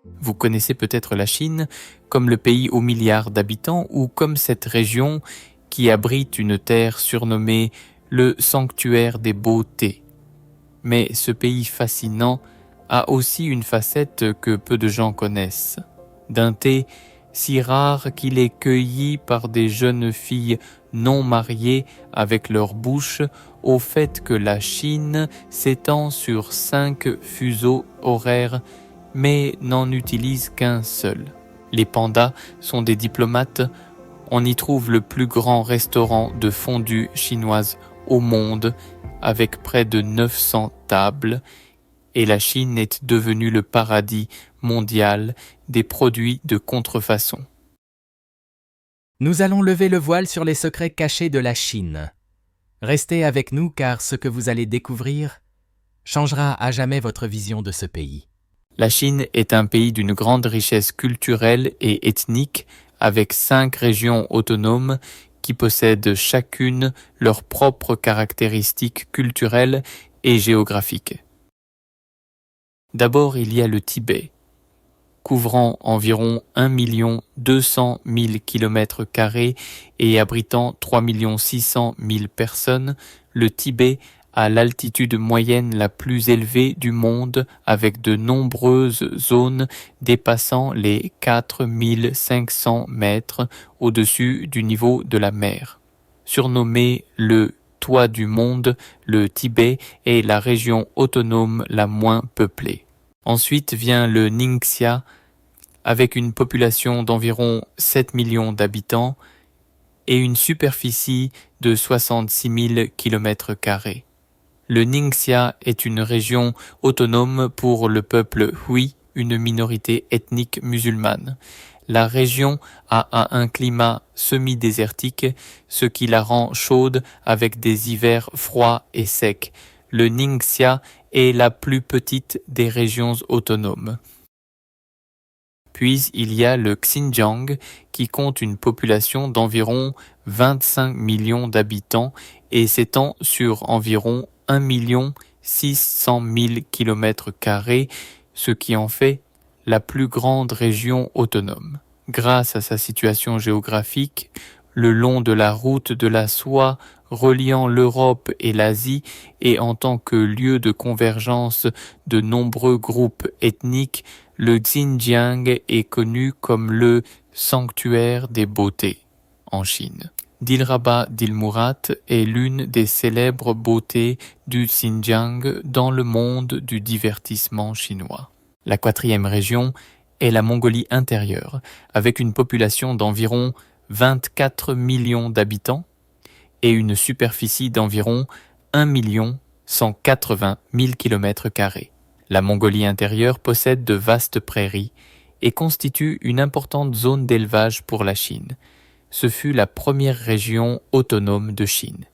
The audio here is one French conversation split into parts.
Vous connaissez peut-être la Chine comme le pays aux milliards d'habitants ou comme cette région qui abrite une terre surnommée le sanctuaire des beautés. Mais ce pays fascinant a aussi une facette que peu de gens connaissent. D'un thé si rare qu'il est cueilli par des jeunes filles non mariées avec leur bouche au fait que la Chine s'étend sur 5 fuseaux horaires mais n'en utilise qu'un seul. Les pandas sont des diplomates. On y trouve le plus grand restaurant de fondue chinoise au monde avec près de 900 tables et la Chine est devenue le paradis mondial des produits de contrefaçon. Nous allons lever le voile sur les secrets cachés de la Chine. Restez avec nous car ce que vous allez découvrir changera à jamais votre vision de ce pays. La Chine est un pays d'une grande richesse culturelle et ethnique avec 5 régions autonomes qui possèdent chacune leurs propres caractéristiques culturelles et géographiques. D'abord, il y a le Tibet. Couvrant environ 1 200 000 km² et abritant 3 600 000 personnes, le Tibet a l'altitude moyenne la plus élevée du monde avec de nombreuses zones dépassant les 4 500 mètres au-dessus du niveau de la mer. Surnommé le toit du monde, le Tibet est la région autonome la moins peuplée. Ensuite vient le Ningxia, avec une population d'environ 7 millions d'habitants et une superficie de 66 000 km². Le Ningxia est une région autonome pour le peuple Hui, une minorité ethnique musulmane. La région a un climat semi-désertique, ce qui la rend chaude avec des hivers froids et secs. Le Ningxia est la plus petite des régions autonomes. Puis il y a le Xinjiang qui compte une population d'environ 25 millions d'habitants et s'étend sur environ 1 600 000 km², ce qui en fait la plus grande région autonome. Grâce à sa situation géographique, le long de la route de la soie reliant l'Europe et l'Asie et en tant que lieu de convergence de nombreux groupes ethniques, le Xinjiang est connu comme le sanctuaire des beautés en Chine. Dilraba Dilmurat est l'une des célèbres beautés du Xinjiang dans le monde du divertissement chinois. La 4e région est la Mongolie intérieure, avec une population d'environ 24 millions d'habitants et une superficie d'environ 1 180 000 km². La Mongolie intérieure possède de vastes prairies et constitue une importante zone d'élevage pour la Chine. Ce fut la première région autonome de Chine.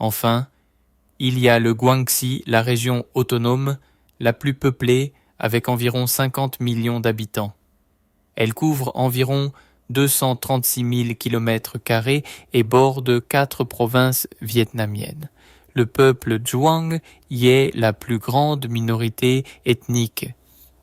Enfin, il y a le Guangxi, la région autonome la plus peuplée avec environ 50 millions d'habitants. Elle couvre environ 236 000 km² et borde 4 provinces vietnamiennes. Le peuple Zhuang y est la plus grande minorité ethnique.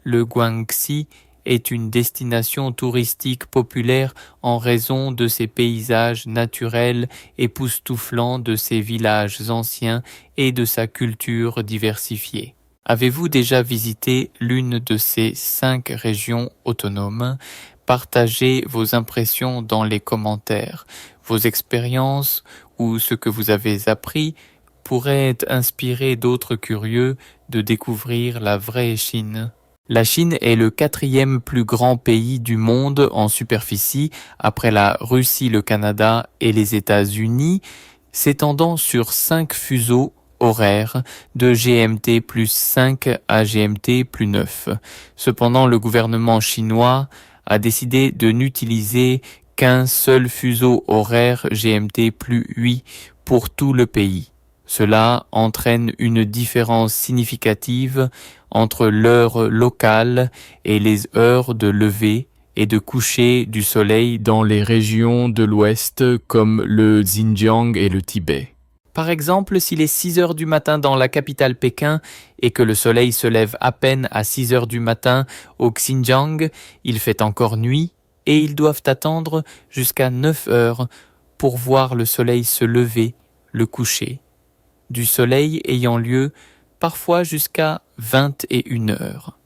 Le Guangxi est une destination touristique populaire en raison de ses paysages naturels époustouflants, de ses villages anciens et de sa culture diversifiée. Avez-vous déjà visité l'une de ces 5 régions autonomes? Partagez vos impressions dans les commentaires. Vos expériences ou ce que vous avez appris pourraient inspirer d'autres curieux de découvrir la vraie Chine. La Chine est le 4e plus grand pays du monde en superficie, après la Russie, le Canada et les États-Unis, s'étendant sur 5 fuseaux horaires de GMT plus 5 à GMT plus 9. Cependant, le gouvernement chinois a décidé de n'utiliser qu'un seul fuseau horaire GMT plus 8 pour tout le pays. Cela entraîne une différence significative entre l'heure locale et les heures de lever et de coucher du soleil dans les régions de l'Ouest comme le Xinjiang et le Tibet. Par exemple, s'il est 6 heures du matin dans la capitale Pékin et que le soleil se lève à peine à 6 heures du matin au Xinjiang, il fait encore nuit et ils doivent attendre jusqu'à 9 heures pour voir le soleil se lever, le coucher, du soleil ayant lieu parfois jusqu'à 21 heures.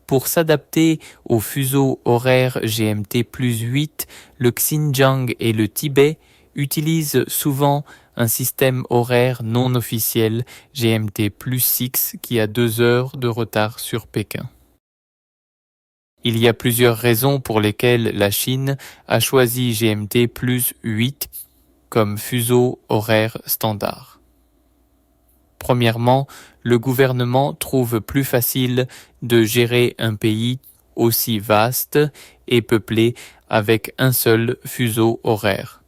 Pour s'adapter au fuseau horaire GMT plus 8, le Xinjiang et le Tibet utilisent souvent un système horaire non officiel GMT plus 6 qui a 2 heures de retard sur Pékin. Il y a plusieurs raisons pour lesquelles la Chine a choisi GMT plus 8 comme fuseau horaire standard. Premièrement, le gouvernement trouve plus facile de gérer un pays aussi vaste et peuplé avec un seul fuseau horaire.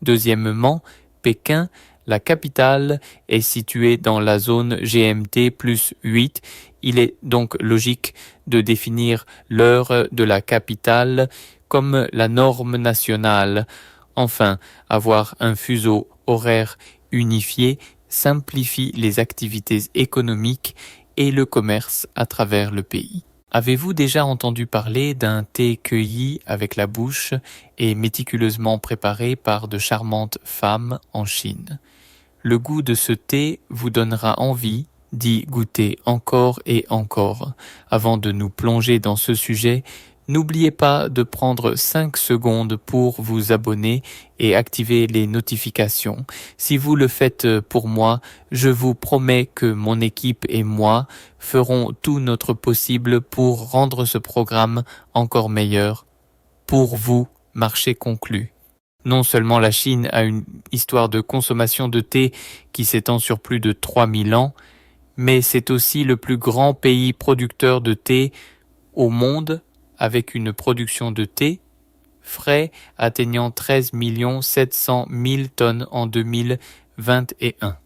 Deuxièmement, Pékin, la capitale, est située dans la zone GMT plus 8. Il est donc logique de définir l'heure de la capitale comme la norme nationale. Enfin, avoir un fuseau horaire unifié simplifie les activités économiques et le commerce à travers le pays. Avez-vous déjà entendu parler d'un thé cueilli avec la bouche et méticuleusement préparé par de charmantes femmes en Chine? Le goût de ce thé vous donnera envie d'y goûter encore et encore. Avant de nous plonger dans ce sujet, n'oubliez pas de prendre 5 secondes pour vous abonner et activer les notifications. Si vous le faites pour moi, je vous promets que mon équipe et moi ferons tout notre possible pour rendre ce programme encore meilleur. Pour vous, marché conclu. Non seulement la Chine a une histoire de consommation de thé qui s'étend sur plus de 3000 ans, mais c'est aussi le plus grand pays producteur de thé au monde, avec une production de thé frais atteignant 13 700 000 tonnes en 2021.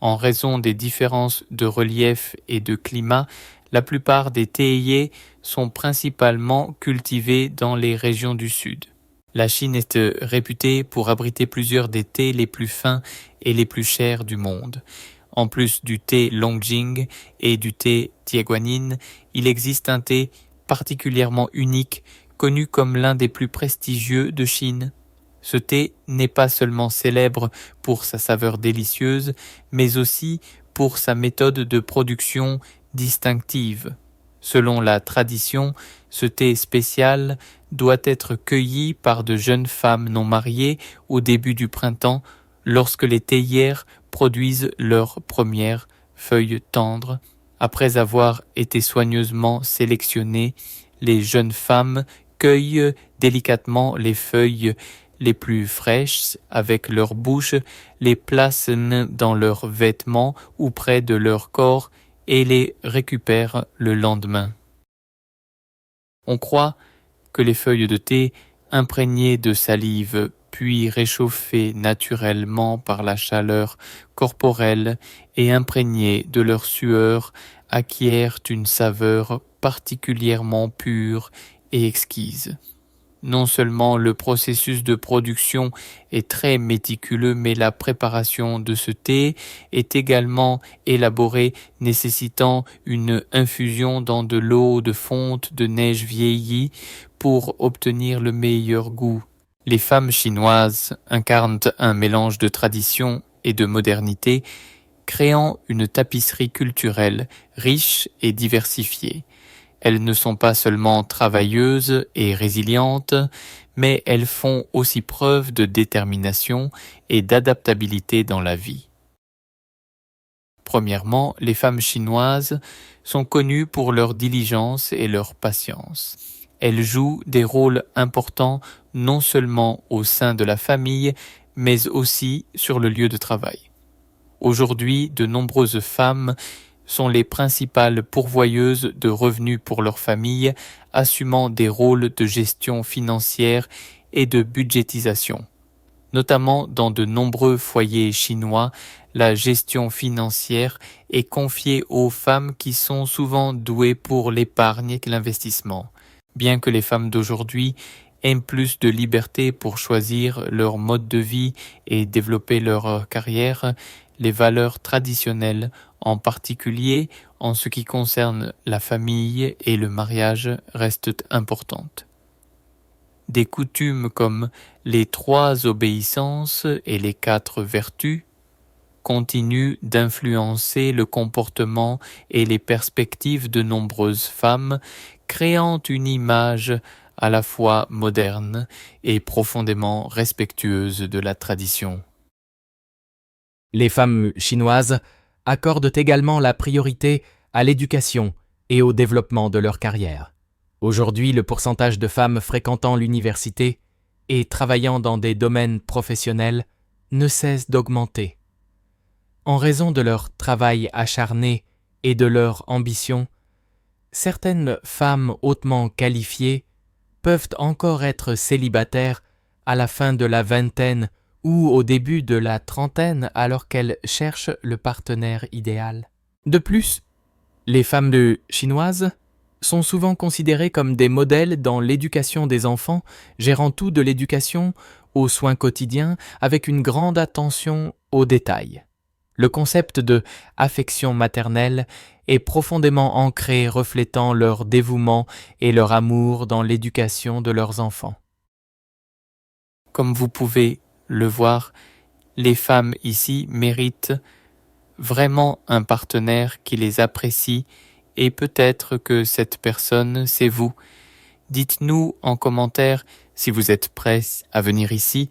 En raison des différences de relief et de climat, la plupart des théiers sont principalement cultivés dans les régions du sud. La Chine est réputée pour abriter plusieurs des thés les plus fins et les plus chers du monde. En plus du thé Longjing et du thé Tieguanyin, il existe un thé particulièrement unique, connu comme l'un des plus prestigieux de Chine. Ce thé n'est pas seulement célèbre pour sa saveur délicieuse, mais aussi pour sa méthode de production distinctive. Selon la tradition, ce thé spécial doit être cueilli par de jeunes femmes non mariées au début du printemps, lorsque les théières produisent leurs premières feuilles tendres. Après avoir été soigneusement sélectionnées, les jeunes femmes cueillent délicatement les feuilles les plus fraîches avec leur bouche, les placent dans leurs vêtements ou près de leur corps et les récupèrent le lendemain. On croit que les feuilles de thé imprégnées de salive puis réchauffées naturellement par la chaleur corporelle et imprégnées de leur sueur acquièrent une saveur particulièrement pure et exquise. Non seulement le processus de production est très méticuleux, mais la préparation de ce thé est également élaborée, nécessitant une infusion dans de l'eau de fonte de neige vieillie pour obtenir le meilleur goût. Les femmes chinoises incarnent un mélange de tradition et de modernité, créant une tapisserie culturelle riche et diversifiée. Elles ne sont pas seulement travailleuses et résilientes, mais elles font aussi preuve de détermination et d'adaptabilité dans la vie. Premièrement, les femmes chinoises sont connues pour leur diligence et leur patience. Elles jouent des rôles importants non seulement au sein de la famille, mais aussi sur le lieu de travail. Aujourd'hui, de nombreuses femmes sont les principales pourvoyeuses de revenus pour leur famille, assumant des rôles de gestion financière et de budgétisation. Notamment dans de nombreux foyers chinois, la gestion financière est confiée aux femmes qui sont souvent douées pour l'épargne et l'investissement. Bien que les femmes d'aujourd'hui aiment plus de liberté pour choisir leur mode de vie et développer leur carrière, les valeurs traditionnelles, en particulier en ce qui concerne la famille et le mariage, restent importantes. Des coutumes comme les 3 obéissances et les 4 vertus continuent d'influencer le comportement et les perspectives de nombreuses femmes, créant une image à la fois moderne et profondément respectueuse de la tradition. Les femmes chinoises accordent également la priorité à l'éducation et au développement de leur carrière. Aujourd'hui, le pourcentage de femmes fréquentant l'université et travaillant dans des domaines professionnels ne cesse d'augmenter. En raison de leur travail acharné et de leur ambition, certaines femmes hautement qualifiées peuvent encore être célibataires à la fin de la vingtaine ou au début de la trentaine alors qu'elles cherchent le partenaire idéal. De plus, les femmes chinoises sont souvent considérées comme des modèles dans l'éducation des enfants, gérant tout de l'éducation aux soins quotidiens avec une grande attention aux détails. Le concept de affection maternelle est profondément ancré, reflétant leur dévouement et leur amour dans l'éducation de leurs enfants. Comme vous pouvez le voir, les femmes ici méritent vraiment un partenaire qui les apprécie et peut-être que cette personne, c'est vous. Dites-nous en commentaire si vous êtes prêts à venir ici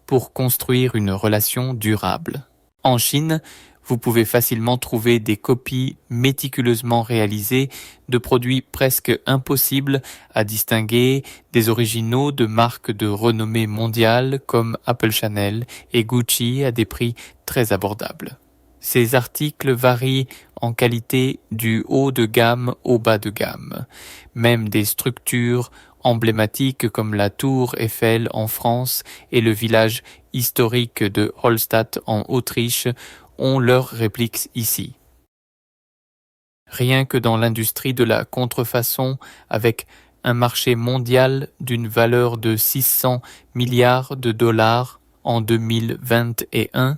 pour construire une relation durable. En Chine, vous pouvez facilement trouver des copies méticuleusement réalisées de produits presque impossibles à distinguer des originaux de marques de renommée mondiale comme Apple Chanel et Gucci à des prix très abordables. Ces articles varient en qualité du haut de gamme au bas de gamme. Même des structures emblématiques comme la Tour Eiffel en France et le village historique de Holstadt en Autriche ont leurs répliques ici. Rien que dans l'industrie de la contrefaçon, avec un marché mondial d'une valeur de 600 milliards de dollars en 2021,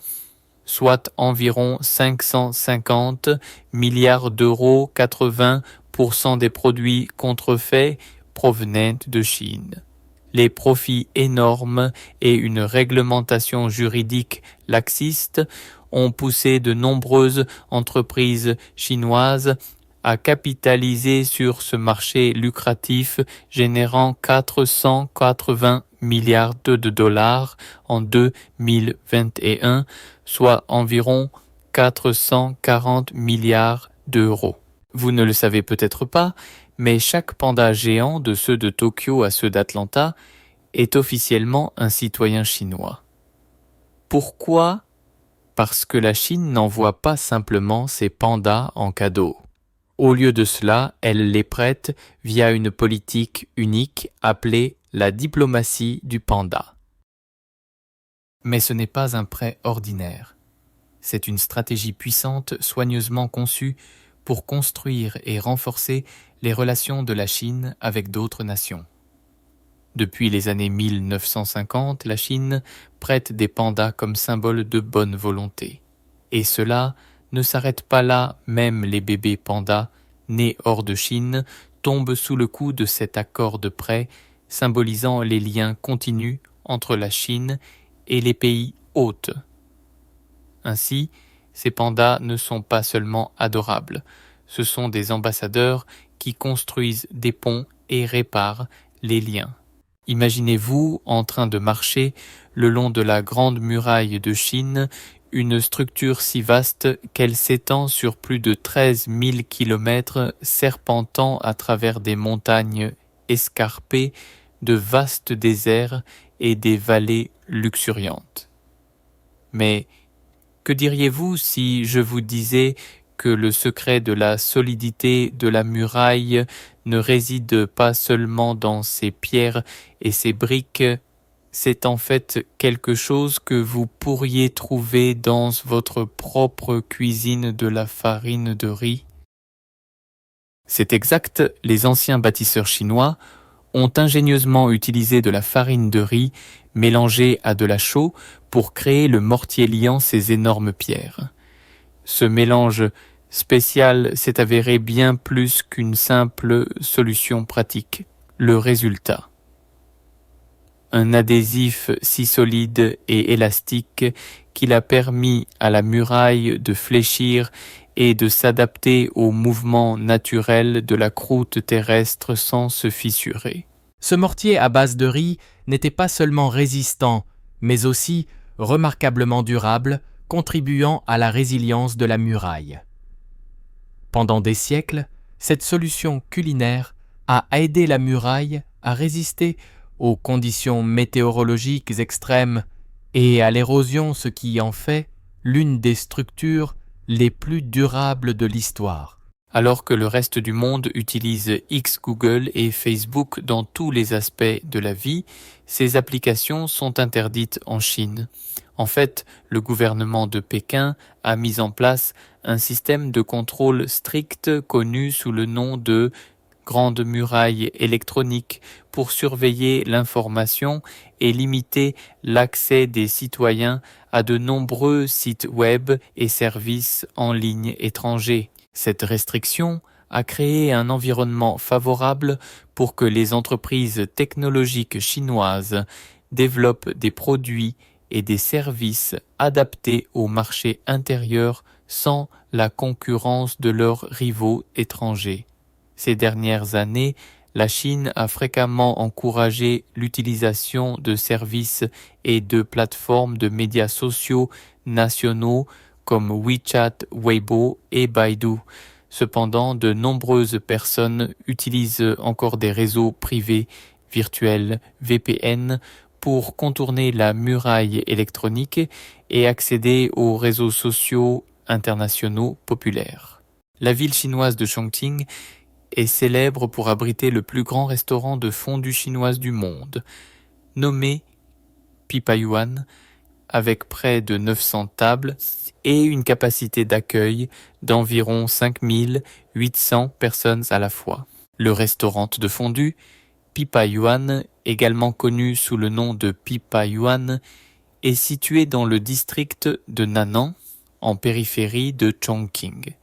soit environ 550 milliards d'euros, 80% des produits contrefaits provenaient de Chine. Les profits énormes et une réglementation juridique laxiste ont poussé de nombreuses entreprises chinoises à capitaliser sur ce marché lucratif, générant 480 milliards de dollars en 2021, soit environ 440 milliards d'euros. Vous ne le savez peut-être pas, mais chaque panda géant, de ceux de Tokyo à ceux d'Atlanta, est officiellement un citoyen chinois. Pourquoi ? Parce que la Chine n'envoie pas simplement ses pandas en cadeau. Au lieu de cela, elle les prête via une politique unique appelée la diplomatie du panda. Mais ce n'est pas un prêt ordinaire. C'est une stratégie puissante, soigneusement conçue pour construire et renforcer les relations de la Chine avec d'autres nations. Depuis les années 1950, la Chine prête des pandas comme symbole de bonne volonté. Et cela ne s'arrête pas là, même les bébés pandas, nés hors de Chine, tombent sous le coup de cet accord de prêt, symbolisant les liens continus entre la Chine et les pays hôtes. Ainsi, ces pandas ne sont pas seulement adorables, ce sont des ambassadeurs qui construisent des ponts et réparent les liens. Imaginez-vous en train de marcher le long de la Grande Muraille de Chine, une structure si vaste qu'elle s'étend sur plus de 13 000 kilomètres, serpentant à travers des montagnes escarpées, de vastes déserts et des vallées luxuriantes. Mais que diriez-vous si je vous disais que le secret de la solidité de la muraille ne réside pas seulement dans ses pierres et ses briques, c'est en fait quelque chose que vous pourriez trouver dans votre propre cuisine de la farine de riz? C'est exact, les anciens bâtisseurs chinois ont ingénieusement utilisé de la farine de riz mélangée à de la chaux pour créer le mortier liant ces énormes pierres. Ce mélange spécial s'est avéré bien plus qu'une simple solution pratique. Le résultat: un adhésif si solide et élastique qu'il a permis à la muraille de fléchir et de s'adapter aux mouvements naturels de la croûte terrestre sans se fissurer. Ce mortier à base de riz n'était pas seulement résistant, mais aussi remarquablement durable, contribuant à la résilience de la muraille. Pendant des siècles, cette solution culinaire a aidé la muraille à résister aux conditions météorologiques extrêmes et à l'érosion, ce qui en fait l'une des structures les plus durables de l'histoire. Alors que le reste du monde utilise X, Google et Facebook dans tous les aspects de la vie, ces applications sont interdites en Chine. En fait, le gouvernement de Pékin a mis en place un système de contrôle strict connu sous le nom de Grande Muraille électronique pour surveiller l'information et limiter l'accès des citoyens à de nombreux sites web et services en ligne étrangers. Cette restriction a créé un environnement favorable pour que les entreprises technologiques chinoises développent des produits et des services adaptés au marché intérieur sans la concurrence de leurs rivaux étrangers. Ces dernières années, la Chine a fréquemment encouragé l'utilisation de services et de plateformes de médias sociaux nationaux comme WeChat, Weibo et Baidu. Cependant, de nombreuses personnes utilisent encore des réseaux privés virtuels VPN pour contourner la muraille électronique et accéder aux réseaux sociaux internationaux populaires. La ville chinoise de Chongqing est célèbre pour abriter le plus grand restaurant de fondue chinoise du monde, nommé Pipayuan, avec près de 900 tables et une capacité d'accueil d'environ 5800 personnes à la fois. Le restaurant de fondue Pipayuan, également connu sous le nom de Pipayuan, est situé dans le district de Nan'an, en périphérie de Chongqing,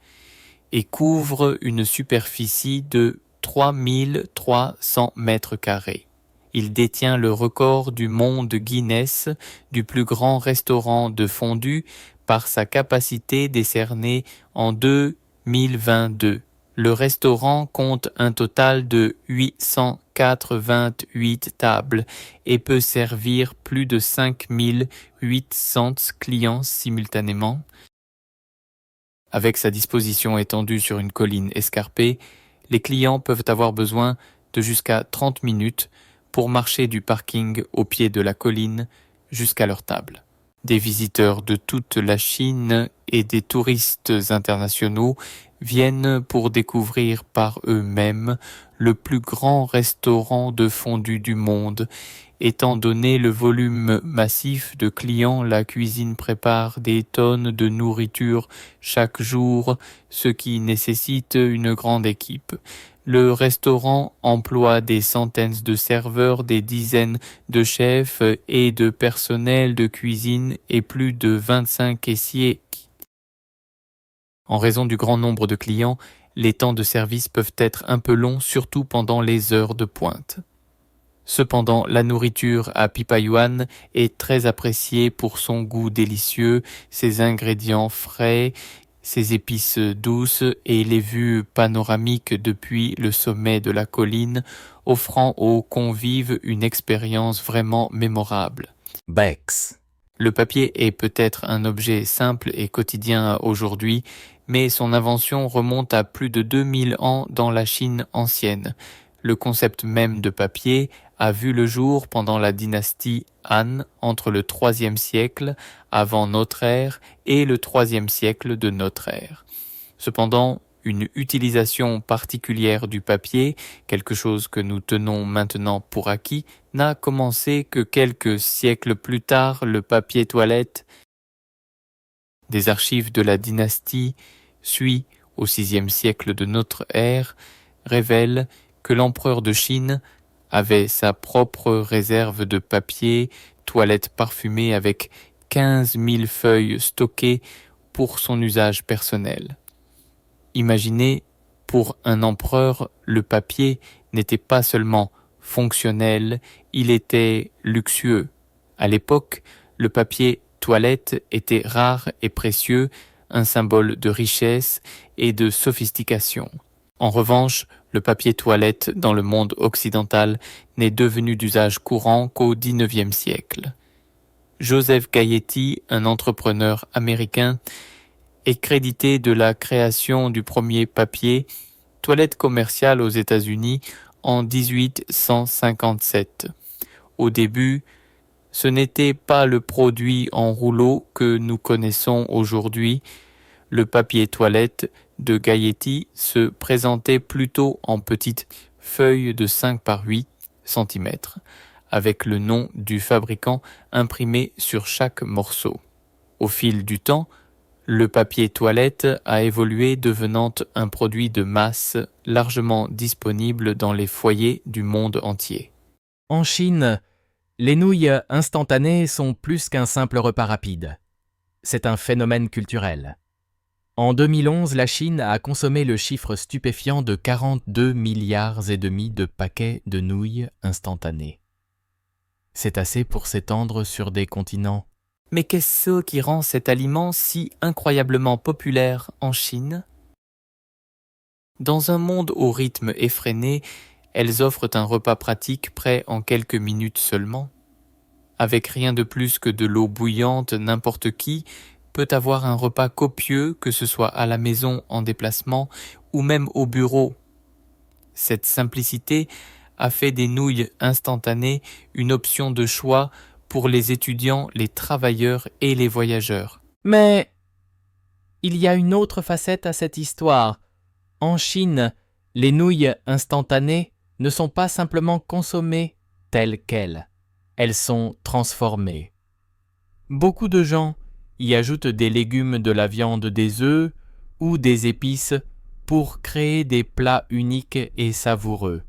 et couvre une superficie de 3300 mètres carrés. Il détient le record du monde Guinness du plus grand restaurant de fondue par sa capacité décernée en 2022. Le restaurant compte un total de 888 tables et peut servir plus de 5800 clients simultanément. Avec sa disposition étendue sur une colline escarpée, les clients peuvent avoir besoin de jusqu'à 30 minutes pour marcher du parking au pied de la colline jusqu'à leur table. Des visiteurs de toute la Chine et des touristes internationaux viennent pour découvrir par eux-mêmes le plus grand restaurant de fondue du monde. Étant donné le volume massif de clients, la cuisine prépare des tonnes de nourriture chaque jour, ce qui nécessite une grande équipe. Le restaurant emploie des centaines de serveurs, des dizaines de chefs et de personnel de cuisine et plus de 25 caissiers. En raison du grand nombre de clients, les temps de service peuvent être un peu longs, surtout pendant les heures de pointe. Cependant, la nourriture à Pipayuan est très appréciée pour son goût délicieux, ses ingrédients frais, ses épices douces et les vues panoramiques depuis le sommet de la colline, offrant aux convives une expérience vraiment mémorable. Bex. Le papier est peut-être un objet simple et quotidien aujourd'hui, mais son invention remonte à plus de 2000 ans dans la Chine ancienne. Le concept même de papier a vu le jour pendant la dynastie Han entre le IIIe siècle avant notre ère et le IIIe siècle de notre ère. Cependant, une utilisation particulière du papier, quelque chose que nous tenons maintenant pour acquis, n'a commencé que quelques siècles plus tard. Le papier toilette des archives de la dynastie Sui au VIe siècle de notre ère révèle que l'empereur de Chine avait sa propre réserve de papier, toilette parfumée avec 15 000 feuilles stockées pour son usage personnel. Imaginez, pour un empereur, le papier n'était pas seulement fonctionnel, il était luxueux. À l'époque, le papier toilette était rare et précieux, un symbole de richesse et de sophistication. En revanche, le papier toilette dans le monde occidental n'est devenu d'usage courant qu'au XIXe siècle. Joseph Gayety, un entrepreneur américain, est crédité de la création du premier papier toilette commercial aux États-Unis en 1857. Au début, ce n'était pas le produit en rouleau que nous connaissons aujourd'hui. Le papier toilette de Gayety se présentait plutôt en petites feuilles de 5 par 8 cm, avec le nom du fabricant imprimé sur chaque morceau. Au fil du temps, le papier toilette a évolué devenant un produit de masse largement disponible dans les foyers du monde entier. En Chine, les nouilles instantanées sont plus qu'un simple repas rapide. C'est un phénomène culturel. En 2011, la Chine a consommé le chiffre stupéfiant de 42,5 milliards de paquets de nouilles instantanées. C'est assez pour s'étendre sur des continents. Mais qu'est-ce qui rend cet aliment si incroyablement populaire en Chine? Dans un monde au rythme effréné, elles offrent un repas pratique prêt en quelques minutes seulement. Avec rien de plus que de l'eau bouillante, n'importe qui peut avoir un repas copieux, que ce soit à la maison en déplacement ou même au bureau. Cette simplicité a fait des nouilles instantanées une option de choix pour les étudiants, les travailleurs et les voyageurs. Mais il y a une autre facette à cette histoire. En Chine, les nouilles instantanées ne sont pas simplement consommées telles quelles. Elles sont transformées. Beaucoup de gens y ajoutent des légumes, de la viande, des œufs ou des épices pour créer des plats uniques et savoureux.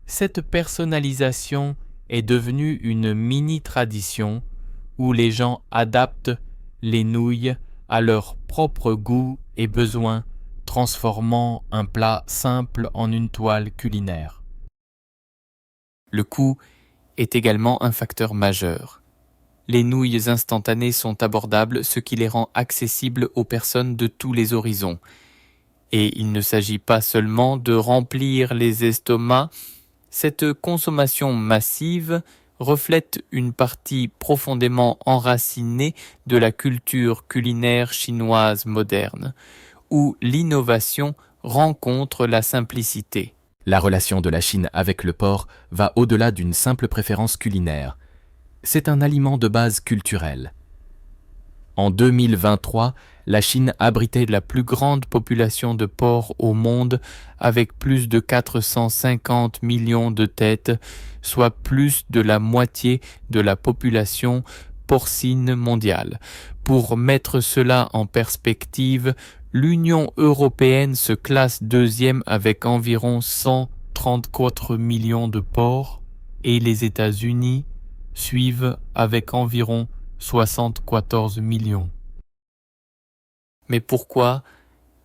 Cette personnalisation est devenue une mini-tradition où les gens adaptent les nouilles à leur propre goût et besoin, transformant un plat simple en une toile culinaire. Le coût est également un facteur majeur. Les nouilles instantanées sont abordables, ce qui les rend accessibles aux personnes de tous les horizons. Et il ne s'agit pas seulement de remplir les estomacs. Cette consommation massive reflète une partie profondément enracinée de la culture culinaire chinoise moderne, où l'innovation rencontre la simplicité. La relation de la Chine avec le porc va au-delà d'une simple préférence culinaire. C'est un aliment de base culturelle. En 2023, la Chine abritait la plus grande population de porcs au monde avec plus de 450 millions de têtes, soit plus de la moitié de la population porcine mondiale. Pour mettre cela en perspective, l'Union européenne se classe deuxième avec environ 134 millions de porcs et les États-Unis suivent avec environ 74 millions. Mais pourquoi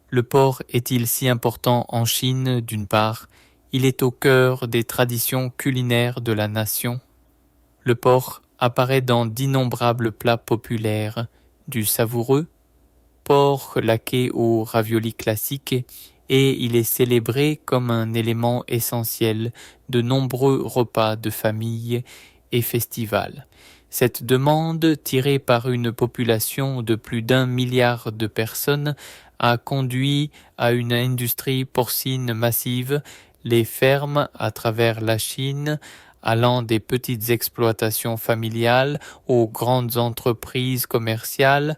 le porc est-il si important en Chine? D'une part, il est au cœur des traditions culinaires de la nation. Le porc apparaît dans d'innombrables plats populaires, du savoureux, porc laqué au ravioli classique, et il est célébré comme un élément essentiel de nombreux repas de famille et festivals. Cette demande, tirée par une population de plus d'1 milliard de personnes, a conduit à une industrie porcine massive. Les fermes à travers la Chine, allant des petites exploitations familiales aux grandes entreprises commerciales,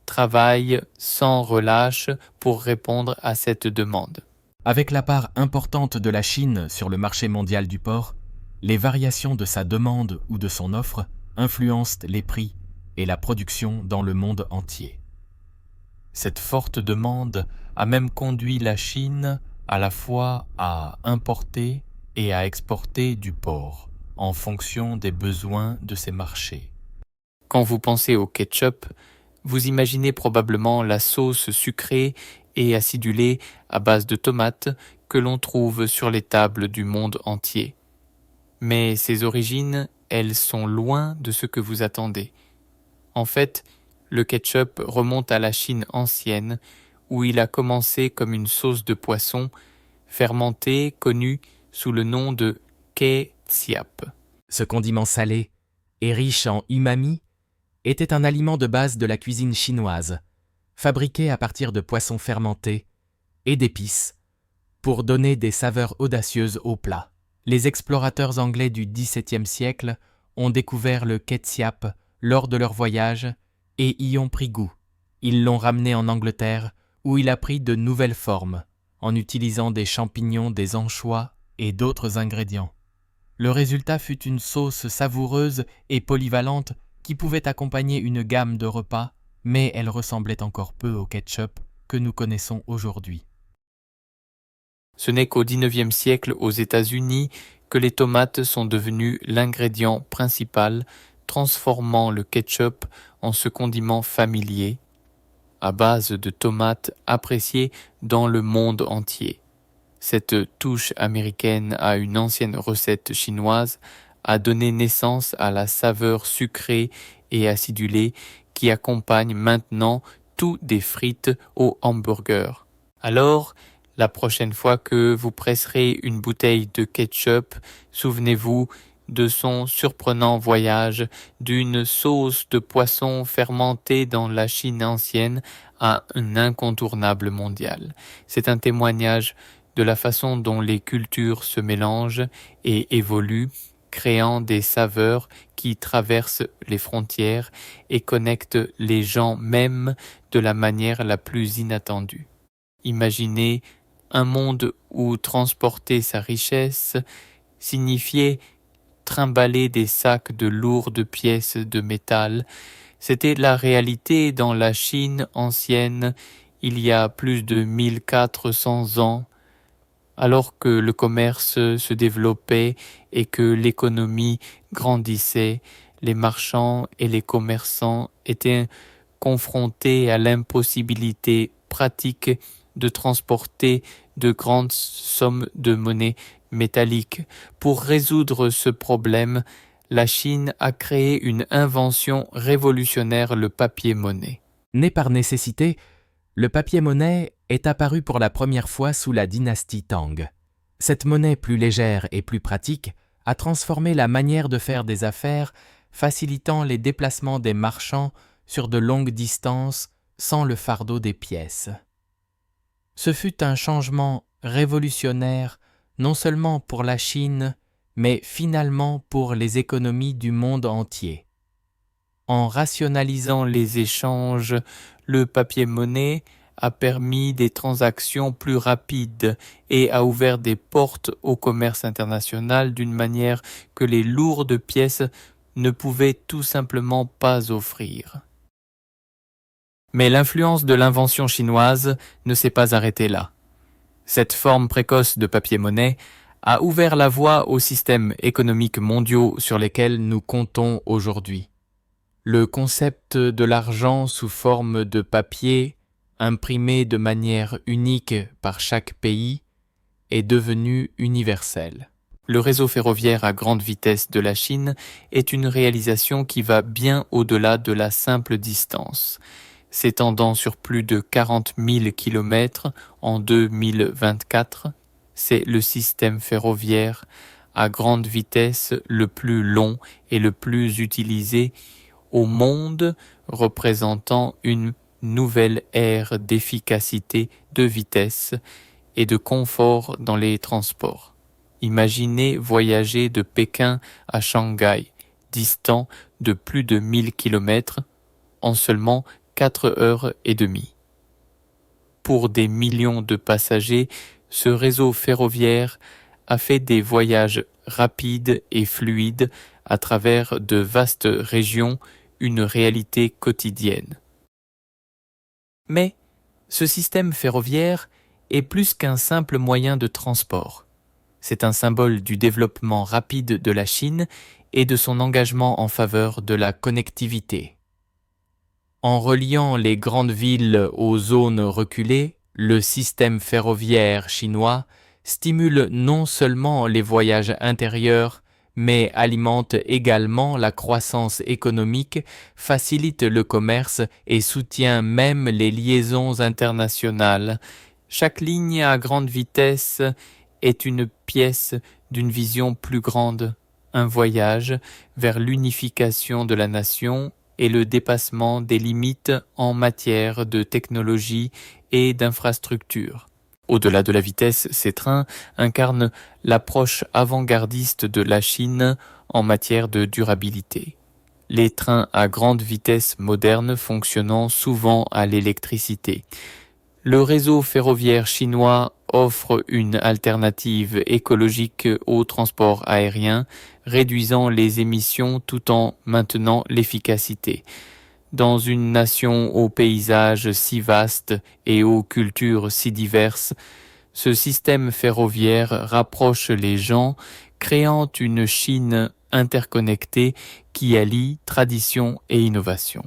travaillent sans relâche pour répondre à cette demande. Avec la part importante de la Chine sur le marché mondial du porc, les variations de sa demande ou de son offre influencent les prix et la production dans le monde entier. Cette forte demande a même conduit la Chine à la fois à importer et à exporter du porc, en fonction des besoins de ces marchés. Quand vous pensez au ketchup, vous imaginez probablement la sauce sucrée et acidulée à base de tomates que l'on trouve sur les tables du monde entier. Mais ses origines, elles sont loin de ce que vous attendez. En fait, le ketchup remonte à la Chine ancienne, où il a commencé comme une sauce de poisson, fermentée, connue sous le nom de ketchup. Ce condiment salé et riche en umami était un aliment de base de la cuisine chinoise, fabriqué à partir de poissons fermentés et d'épices, pour donner des saveurs audacieuses au plat. Les explorateurs anglais du XVIIe siècle ont découvert le ketchup lors de leur voyage et y ont pris goût. Ils l'ont ramené en Angleterre où il a pris de nouvelles formes en utilisant des champignons, des anchois et d'autres ingrédients. Le résultat fut une sauce savoureuse et polyvalente qui pouvait accompagner une gamme de repas, mais elle ressemblait encore peu au ketchup que nous connaissons aujourd'hui. Ce n'est qu'au XIXe siècle aux États-Unis que les tomates sont devenues l'ingrédient principal, transformant le ketchup en ce condiment familier, à base de tomates apprécié dans le monde entier. Cette touche américaine à une ancienne recette chinoise a donné naissance à la saveur sucrée et acidulée qui accompagne maintenant tout des frites au hamburger. Alors, la prochaine fois que vous presserez une bouteille de ketchup, souvenez-vous de son surprenant voyage d'une sauce de poisson fermentée dans la Chine ancienne à un incontournable mondial. C'est un témoignage de la façon dont les cultures se mélangent et évoluent, créant des saveurs qui traversent les frontières et connectent les gens même de la manière la plus inattendue. Imaginez un monde où transporter sa richesse signifiait trimballer des sacs de lourdes pièces de métal. C'était la réalité dans la Chine ancienne il y a plus de 1400 ans, alors que le commerce se développait et que l'économie grandissait. Les marchands et les commerçants étaient confrontés à l'impossibilité pratique de transporter de grandes sommes de monnaie métallique. Pour résoudre ce problème, la Chine a créé une invention révolutionnaire, le papier-monnaie. Né par nécessité, le papier-monnaie est apparu pour la première fois sous la dynastie Tang. Cette monnaie plus légère et plus pratique a transformé la manière de faire des affaires, facilitant les déplacements des marchands sur de longues distances sans le fardeau des pièces. Ce fut un changement révolutionnaire non seulement pour la Chine, mais finalement pour les économies du monde entier. En rationalisant les échanges, le papier-monnaie a permis des transactions plus rapides et a ouvert des portes au commerce international d'une manière que les lourdes pièces ne pouvaient tout simplement pas offrir. Mais l'influence de l'invention chinoise ne s'est pas arrêtée là. Cette forme précoce de papier-monnaie a ouvert la voie aux systèmes économiques mondiaux sur lesquels nous comptons aujourd'hui. Le concept de l'argent sous forme de papier, imprimé de manière unique par chaque pays, est devenu universel. Le réseau ferroviaire à grande vitesse de la Chine est une réalisation qui va bien au-delà de la simple distance. S'étendant sur plus de 40 000 km en 2024, c'est le système ferroviaire à grande vitesse le plus long et le plus utilisé au monde, représentant une nouvelle ère d'efficacité, de vitesse et de confort dans les transports. Imaginez voyager de Pékin à Shanghai, distant de plus de 1000 km, en seulement 4 heures et demie. Pour des millions de passagers, ce réseau ferroviaire a fait des voyages rapides et fluides à travers de vastes régions, une réalité quotidienne. Mais ce système ferroviaire est plus qu'un simple moyen de transport. C'est un symbole du développement rapide de la Chine et de son engagement en faveur de la connectivité. En reliant les grandes villes aux zones reculées, le système ferroviaire chinois stimule non seulement les voyages intérieurs, mais alimente également la croissance économique, facilite le commerce et soutient même les liaisons internationales. Chaque ligne à grande vitesse est une pièce d'une vision plus grande, un voyage vers l'unification de la nation et le dépassement des limites en matière de technologie et d'infrastructure. Au-delà de la vitesse, ces trains incarnent l'approche avant-gardiste de la Chine en matière de durabilité. Les trains à grande vitesse modernes fonctionnant souvent à l'électricité. Le réseau ferroviaire chinois offre une alternative écologique au transport aérien, réduisant les émissions tout en maintenant l'efficacité. Dans une nation au paysage si vaste et aux cultures si diverses, ce système ferroviaire rapproche les gens, créant une Chine interconnectée qui allie tradition et innovation.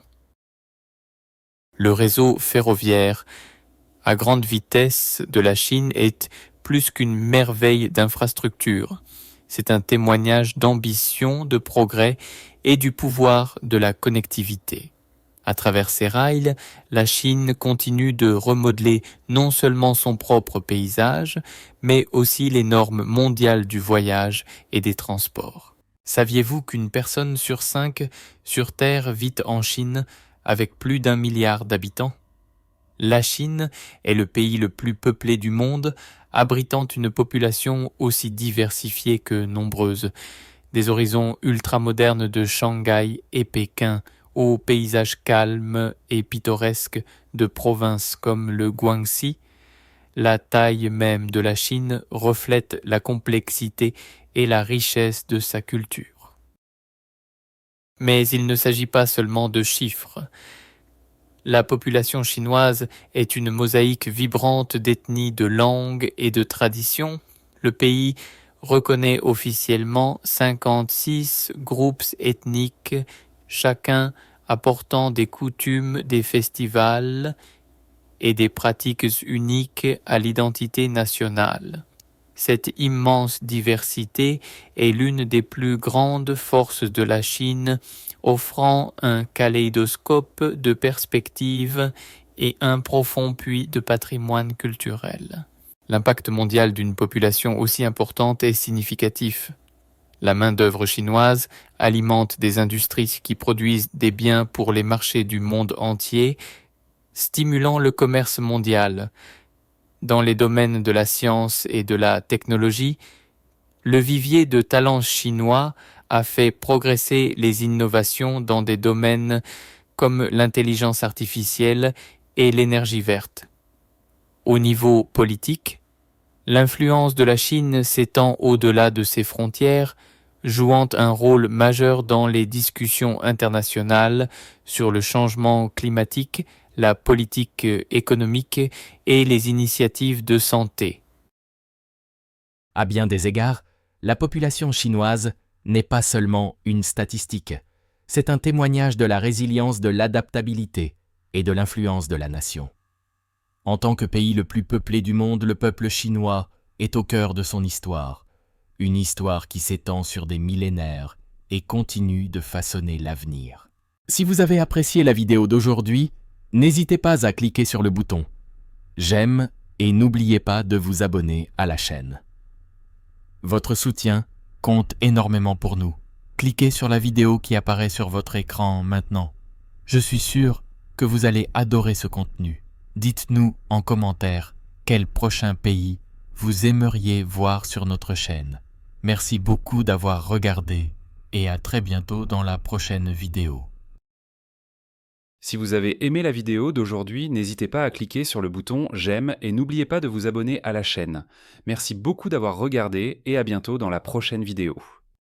Le réseau ferroviaire à grande vitesse de la Chine est plus qu'une merveille d'infrastructure. C'est un témoignage d'ambition, de progrès et du pouvoir de la connectivité. À travers ces rails, la Chine continue de remodeler non seulement son propre paysage, mais aussi les normes mondiales du voyage et des transports. Saviez-vous qu'une personne sur 5 sur Terre vit en Chine avec plus d'1 milliard d'habitants ? La Chine est le pays le plus peuplé du monde, abritant une population aussi diversifiée que nombreuse. Des horizons ultramodernes de Shanghai et Pékin aux paysages calmes et pittoresques de provinces comme le Guangxi, la taille même de la Chine reflète la complexité et la richesse de sa culture. Mais il ne s'agit pas seulement de chiffres. La population chinoise est une mosaïque vibrante d'ethnies, de langues et de traditions. Le pays reconnaît officiellement 56 groupes ethniques, chacun apportant des coutumes, des festivals et des pratiques uniques à l'identité nationale. Cette immense diversité est l'une des plus grandes forces de la Chine, offrant un kaléidoscope de perspectives et un profond puits de patrimoine culturel. L'impact mondial d'une population aussi importante est significatif. La main-d'œuvre chinoise alimente des industries qui produisent des biens pour les marchés du monde entier, stimulant le commerce mondial. Dans les domaines de la science et de la technologie, le vivier de talents chinois a fait progresser les innovations dans des domaines comme l'intelligence artificielle et l'énergie verte. Au niveau politique, l'influence de la Chine s'étend au-delà de ses frontières, jouant un rôle majeur dans les discussions internationales sur le changement climatique, la politique économique et les initiatives de santé. À bien des égards, la population chinoise n'est pas seulement une statistique, c'est un témoignage de la résilience, de l'adaptabilité et de l'influence de la nation. En tant que pays le plus peuplé du monde, le peuple chinois est au cœur de son histoire, une histoire qui s'étend sur des millénaires et continue de façonner l'avenir. Si vous avez apprécié la vidéo d'aujourd'hui, n'hésitez pas à cliquer sur le bouton « J'aime » et n'oubliez pas de vous abonner à la chaîne. Votre soutien compte énormément pour nous. Cliquez sur la vidéo qui apparaît sur votre écran maintenant. Je suis sûr que vous allez adorer ce contenu. Dites-nous en commentaire quel prochain pays vous aimeriez voir sur notre chaîne. Merci beaucoup d'avoir regardé et à très bientôt dans la prochaine vidéo. Si vous avez aimé la vidéo d'aujourd'hui, n'hésitez pas à cliquer sur le bouton j'aime et n'oubliez pas de vous abonner à la chaîne. Merci beaucoup d'avoir regardé et à bientôt dans la prochaine vidéo.